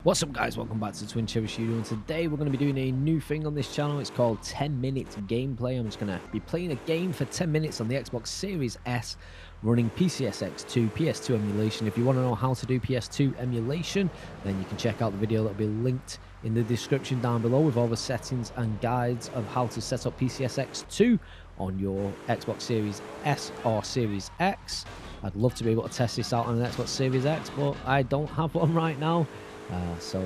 What's up guys, welcome back to Twin Cherry Studio, and today we're going to be doing a new thing on this channel. It's called 10-minute gameplay. I'm just going to be playing a game for 10 minutes on the Xbox Series S running PCSX2, PS2 emulation. If you want to know how to do PS2 emulation, then you can check out the video that will be linked in the description down below with all the settings and guides of how to set up PCSX2 on your Xbox Series S or Series X. I'd love to be able to test this out on an Xbox Series X, but I don't have one right now. So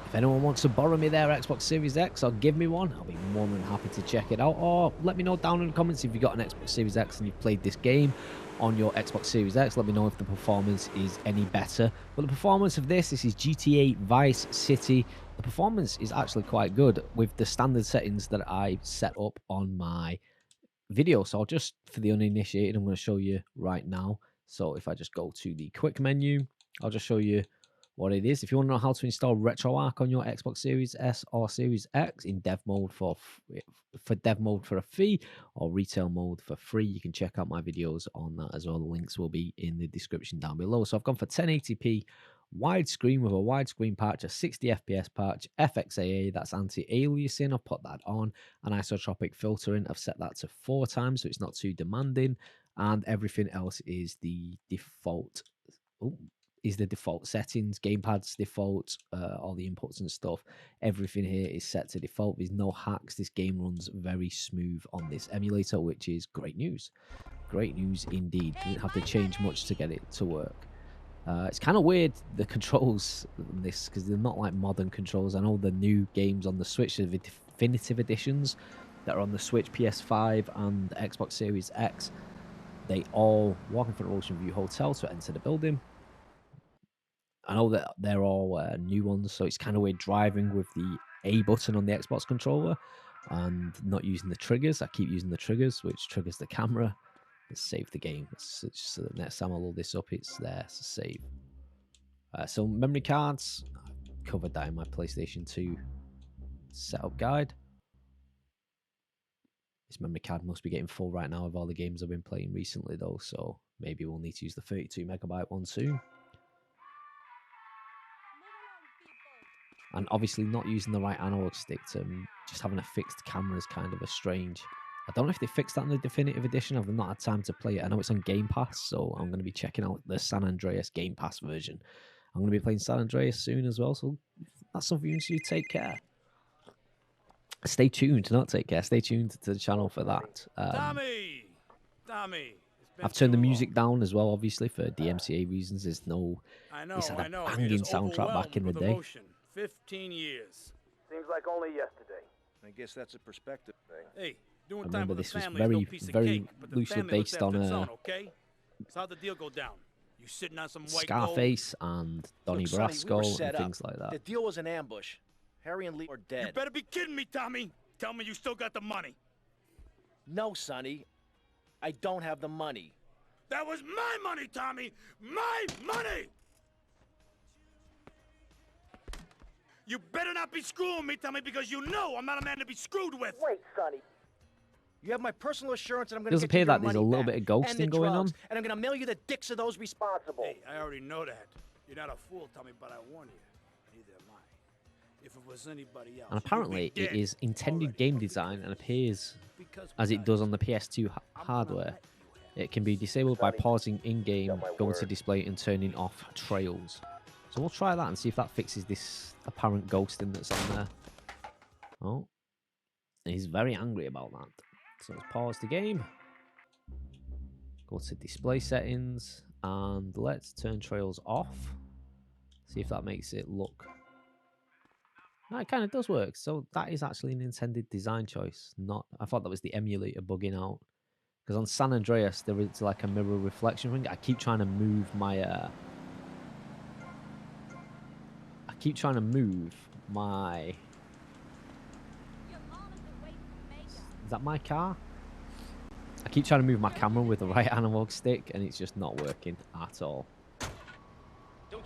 if anyone wants to borrow me their Xbox Series X or give me one, I'll be more than happy to check it out. Or let me know down in the comments if you've got an Xbox Series X and you've played this game on your Xbox Series X. Let me know if the performance is any better. But the performance of this is GTA Vice City. The performance is actually quite good with the standard settings that I set up on my video. So just for the uninitiated, I'm going to show you right now. So if I just go to the quick menu, I'll just show you what it is. If you want to know how to install RetroArch on your Xbox Series S or Series X in dev mode for dev mode for a fee or retail mode for free, you can check out my videos on that as well. The links will be in the description down below. So I've gone for 1080p widescreen with a widescreen patch, a 60 FPS patch, FXAA, that's anti-aliasing, I've put that on, and isotropic filtering, I've set that to 4 times so it's not too demanding, and everything else is the default. Settings, gamepad's default, all the inputs and stuff. Everything here is set to default. There's no hacks. This game runs very smooth on this emulator, which is great news. Great news indeed. Didn't have to change much to get it to work. It's kind of weird, the controls on this, because they're not like modern controls. I know the new games on the Switch, the definitive editions that are on the Switch, PS5 and Xbox Series X, they all walk in front of Ocean View Hotel to enter the building. I know that they're all new ones, so it's kind of weird driving with the A button on the Xbox controller and not using the triggers. I keep using the triggers, which triggers the camera. Let's save the game. So the next time I load this up, it's there to save. So memory cards, I covered that in my PlayStation 2 setup guide. This memory card must be getting full right now with all the games I've been playing recently, though, so maybe we'll need to use the 32MB one soon. And obviously not using the right analog stick to just having a fixed camera is kind of a strange. I don't know if they fixed that in the definitive edition. I've not had time to play it. I know it's on Game Pass, so I'm going to be checking out the San Andreas Game Pass version. I'm going to be playing San Andreas soon as well, so that's something you should take care. Stay tuned, not take care. Stay tuned to the channel for that. Tommy! I've turned the music down as well, obviously, for DMCA reasons. There's no... This had a banging soundtrack back in the day. 15 years. Seems like only yesterday. I guess that's a perspective thing. Hey, doing I time remember with this the was family very, is no piece of very cake, but the loosely family looks based after on its own, okay? So how'd the deal go down? You sitting on some white Scarface and Donnie Look, Sonny, Brasco we were set and up. things like that. The deal was an ambush. Harry and Lee are dead. You better be kidding me, Tommy. Tell me you still got the money. No, Sonny. I don't have the money. That was my money, Tommy! My money! You better not be screwing me, Tommy, because you know I'm not a man to be screwed with. Wait, Sonny. You have my personal assurance that I'm going Does to appear get you that your there's a money little back, bit of ghosting and the going on. drugs, and I'm going to mail you the dicks of those responsible. Hey, I already know that. You're not a fool, Tommy, but I warn you. Neither am I. If it was anybody else, And apparently it is intended game design and appears as it does on the PS2 hardware. It can be disabled by pausing in-game, going to display and turning off trails. So we'll try that and see if that fixes this apparent ghosting that's on there. Oh, he's very angry about that. So let's pause the game. Go to display settings and let's turn trails off. See if that makes it look... No, it kind of does work. So that is actually an intended design choice. Not, I thought that was the emulator bugging out. Because on San Andreas, there is like a mirror reflection ring. I keep trying to move my... Is that my car? I keep trying to move my camera with the right analog stick, and it's just not working at all.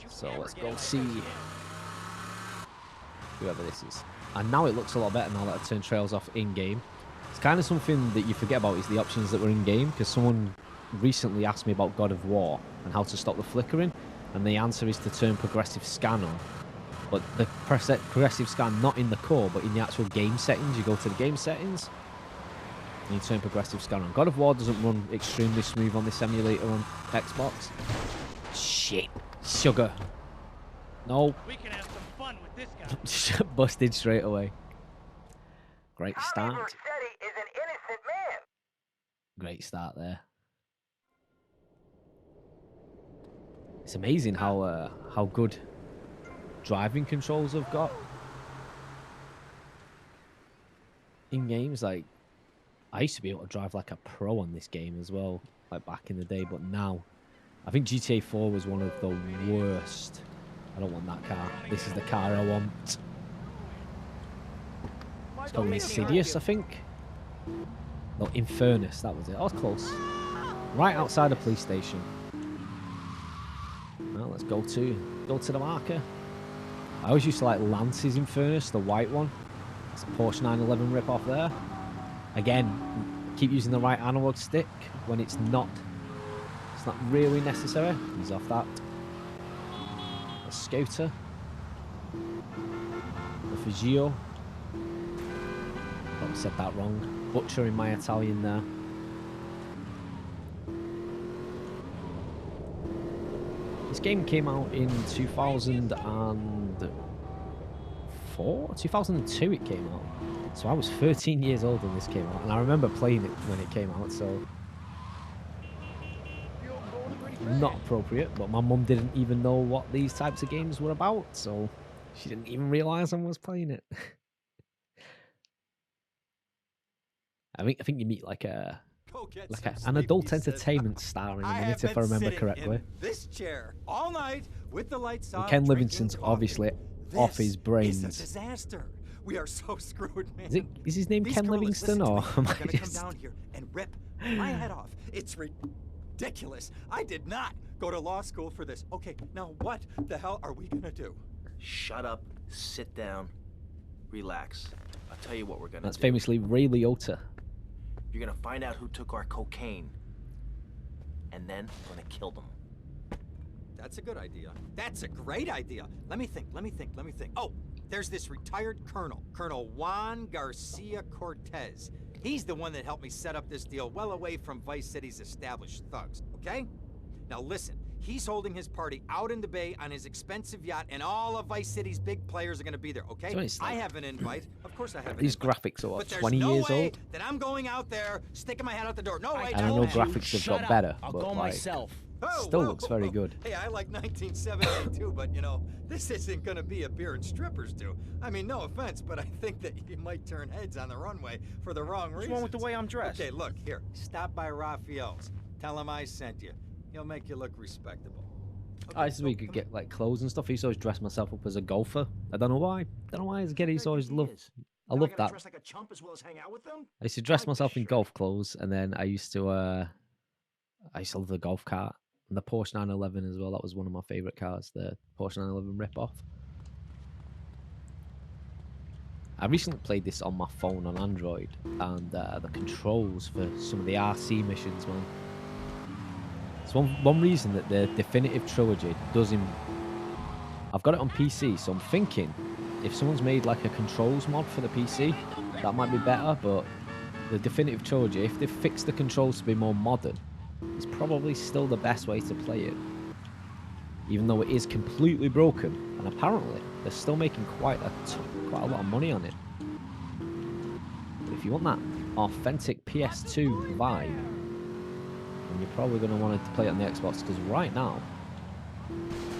So let's go see whoever this is. And now it looks a lot better now that I've turned trails off in-game. It's kind of something that you forget about is the options that were in-game, because someone recently asked me about God of War and how to stop the flickering, and the answer is to turn progressive scan on. But the progressive scan, not in the core, but in the actual game settings. You go to the game settings, and you turn progressive scan on. God of War doesn't run extremely smooth on this emulator on Xbox. Shit. Sugar. No. We can have some fun with this guy. Busted straight away. Great start. Tommy Vercetti is an innocent man. Great start there. It's amazing how good driving controls have got in games. Like, I used to be able to drive like a pro on this game as well, like back in the day, but now I think GTA 4 was one of the worst. I don't want that car. This is the car I want. It's called Insidious, I think. No, Infernus, that was it. I was close. Right outside a police station. Well, let's go to the marker. I always used to like Lance's Infernus, the white one. It's a Porsche 911 rip-off there. Again, keep using the right analog stick when it's not really necessary. He's off that. A scooter. A Fugio. Oh, said that wrong. Butchering my Italian there. This game came out in 2004? 2002 it came out. So I was 13 years old when this came out. And I remember playing it when it came out, so... Not appropriate, but my mum didn't even know what these types of games were about, so she didn't even realise I was playing it. I think you meet like an adult entertainment star in a minute, if I remember correctly. This chair all night with the lights off. Ken Livingston's obviously off his brains. It's a disaster. We are so screwed, man. Is his name Ken Livingston, or am I gonna just... come down here and rip my head off? It's ridiculous. I did not go to law school for this. Okay, now what the hell are we gonna do? Shut up, sit down, relax. I'll tell you what we're gonna That's do. famously Ray Liotta. You're gonna find out who took our cocaine, and then we're gonna kill them. That's a good idea. That's a great idea. Let me think. Oh, there's this retired colonel, Colonel Juan Garcia Cortez. He's the one that helped me set up this deal well away from Vice City's established thugs, okay? Now listen, he's holding his party out in the bay on his expensive yacht, and all of Vice City's big players are gonna be there, okay? So I have an invite. Of course I have an These invite. graphics are, what, But 20 there's no years way old? that I'm going out there, sticking my head out the door. No way. And I know graphics have got better, I'll but go like... myself. Still looks very good. Hey, I like 1972, but you know, this isn't gonna be a beer and strippers do. I mean, no offense, but I think that you might turn heads on the runway for the wrong reasons. What's wrong with the way I'm dressed? Okay, look, here, stop by Raphael's. Tell him I sent you. He'll make you look respectable. Okay, I so we could get like clothes and stuff. I used to always dress myself up as a golfer. I don't know why. As a kid, I used to always love. I love that. Dress like a chump as well as hang out with them? I used to dress myself in golf clothes, and then I used to love the golf cart and the Porsche 911 as well. That was one of my favorite cars, the Porsche 911 rip-off. I recently played this on my phone on Android, and the controls for some of the RC missions, man. It's one reason that the Definitive Trilogy doesn't... I've got it on PC, so I'm thinking if someone's made like a controls mod for the PC, that might be better, but the Definitive Trilogy, if they've fixed the controls to be more modern, it's probably still the best way to play it. Even though it is completely broken, and apparently they're still making quite a lot of money on it. But if you want that authentic PS2 vibe, then you're probably going to want to play it on the Xbox, because right now,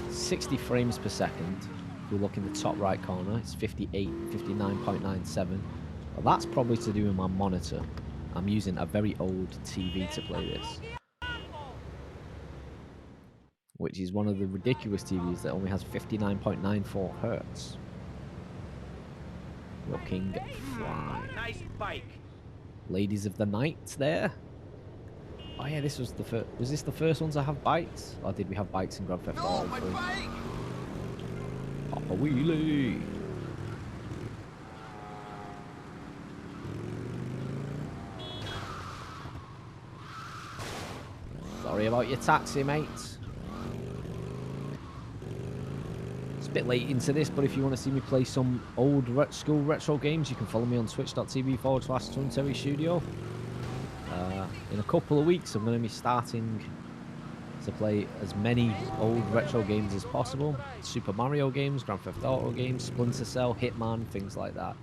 60 frames per second. If you look in the top right corner, it's 59.97. Well, that's probably to do with my monitor. I'm using a very old TV to play this, which is one of the ridiculous TVs that only has 59.94 hertz. Looking fly. Nice bike. Ladies of the night there. Oh yeah, this was the first. Was this the first one to have bikes, or did we have bikes in Grand Theft Auto? No, my bike! Pop a wheelie. Sorry about your taxi, mate. bit late into this, but if you want to see me play some old school retro games, you can follow me on twitch.tv/TwinTerryStudio. In a couple of weeks, I'm going to be starting to play as many old retro games as possible. Super Mario games, Grand Theft Auto games, Splinter Cell, Hitman, things like that.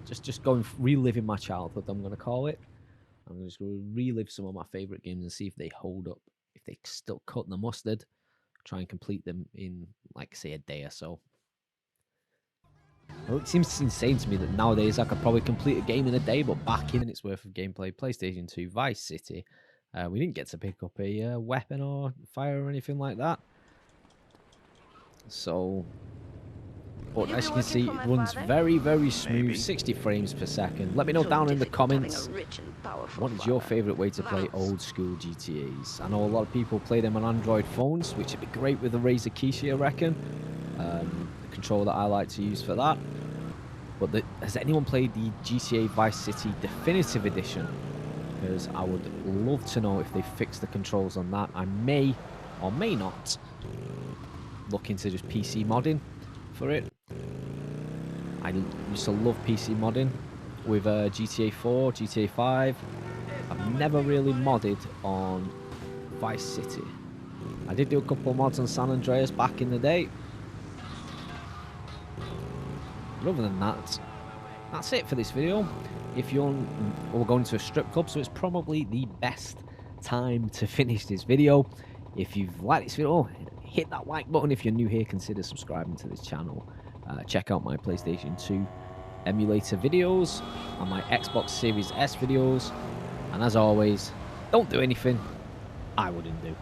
Just going reliving my childhood, I'm going to call it. I'm just going to relive some of my favorite games and see if they hold up, if they still cut the mustard. Try and complete them in, like, say, a day or so. Well, it seems insane to me that nowadays I could probably complete a game in a day, but back in minutes worth of gameplay, PlayStation 2, Vice City, we didn't get to pick up a weapon or fire or anything like that. So, but as you can see, it runs very, very smooth, 60 frames per second. Let me know down in the comments, what is your favourite way to play old school GTAs? I know a lot of people play them on Android phones, which would be great with the Razer Kishi, I reckon. The controller that I like to use for that. But has anyone played the GTA Vice City Definitive Edition? Because I would love to know if they fixed the controls on that. I may or may not look into just PC modding for it. I used to love PC modding with GTA 4, GTA 5. I've never really modded on Vice City. I did do a couple of mods on San Andreas back in the day. But other than that, that's it for this video. If you're we're going to a strip club, so it's probably the best time to finish this video. If you've liked this video, hit that like button. If you're new here, consider subscribing to this channel. Check out my PlayStation 2 emulator videos and my Xbox Series S videos. And as always, don't do anything I wouldn't do.